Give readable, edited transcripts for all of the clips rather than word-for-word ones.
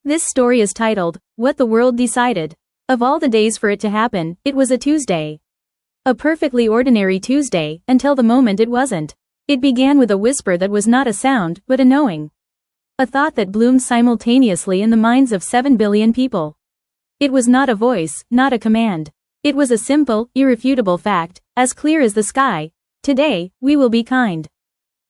This story is titled, What the World Decided. Of all the days for it to happen, it was a Tuesday. A perfectly ordinary Tuesday, until the moment it wasn't. It began with a whisper that was not a sound, but a knowing. A thought that bloomed simultaneously in the minds of 7 billion people. It was not a voice, not a command. It was a simple, irrefutable fact, as clear as the sky. Today, we will be kind.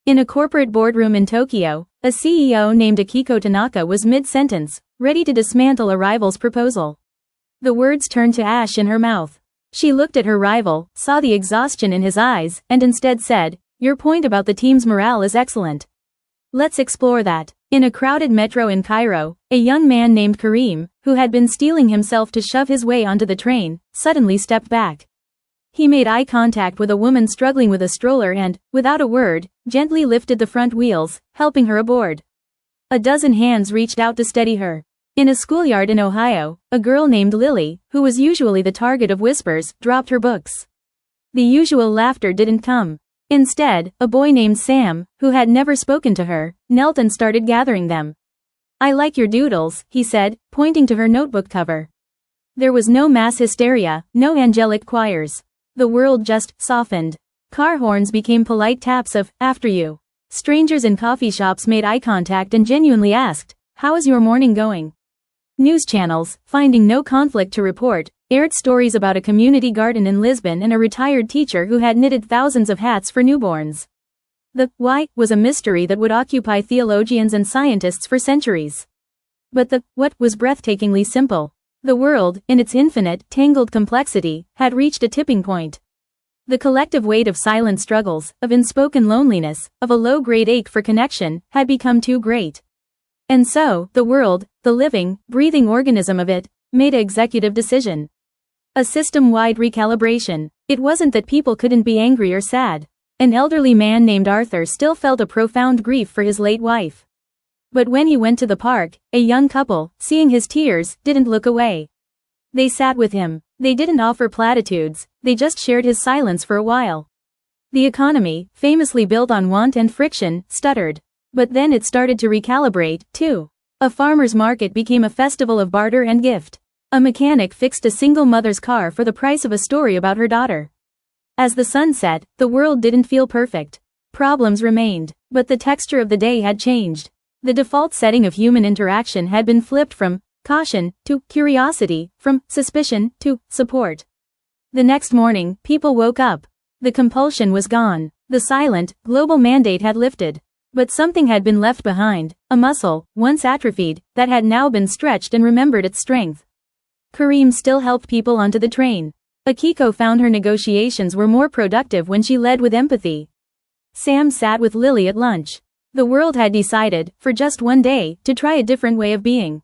In a corporate boardroom in Tokyo, a CEO named Akiko Tanaka was mid-sentence, ready to dismantle a rival's proposal. The words turned to ash in her mouth. She looked at her rival, saw the exhaustion in his eyes, and instead said, "Your point about the team's morale is excellent. Let's explore that." In a crowded metro in Cairo, a young man named Karim, who had been steeling himself to shove his way onto the train, suddenly stepped back. He made eye contact with a woman struggling with a stroller and, without a word, gently lifted the front wheels, helping her aboard. A dozen hands reached out to steady her. In a schoolyard in Ohio, a girl named Lily, who was usually the target of whispers, dropped her books. The usual laughter didn't come. Instead, a boy named Sam, who had never spoken to her, knelt and started gathering them. "I like your doodles," he said, pointing to her notebook cover. There was no mass hysteria, no angelic choirs. The world just softened. Car horns became polite taps of, "After you." Strangers in coffee shops made eye contact and genuinely asked, "How is your morning going?" News channels, finding no conflict to report, aired stories about a community garden in Lisbon and a retired teacher who had knitted thousands of hats for newborns. The why was a mystery that would occupy theologians and scientists for centuries. But the what was breathtakingly simple. The world, in its infinite, tangled complexity, had reached a tipping point. The collective weight of silent struggles, of unspoken loneliness, of a low-grade ache for connection, had become too great. And so, the world, the living, breathing organism of it, made an executive decision. A system-wide recalibration. It wasn't that people couldn't be angry or sad. An elderly man named Arthur still felt a profound grief for his late wife. But when he went to the park, a young couple, seeing his tears, didn't look away. They sat with him. They didn't offer platitudes, they just shared his silence for a while. The economy, famously built on want and friction, stuttered. But then it started to recalibrate, too. A farmer's market became a festival of barter and gift. A mechanic fixed a single mother's car for the price of a story about her daughter. As the sun set, the world didn't feel perfect. Problems remained, but the texture of the day had changed. The default setting of human interaction had been flipped from caution to curiosity, from suspicion to support. The next morning, people woke up. The compulsion was gone. The silent, global mandate had lifted. But something had been left behind, a muscle, once atrophied, that had now been stretched and remembered its strength. Karim still helped people onto the train. Akiko found her negotiations were more productive when she led with empathy. Sam sat with Lily at lunch. The world had decided, for just one day, to try a different way of being.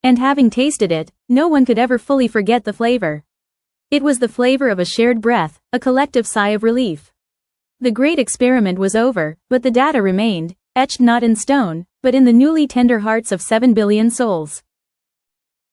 And having tasted it, no one could ever fully forget the flavor. It was the flavor of a shared breath, a collective sigh of relief. The great experiment was over, but the data remained, etched not in stone, but in the newly tender hearts of 7 billion souls.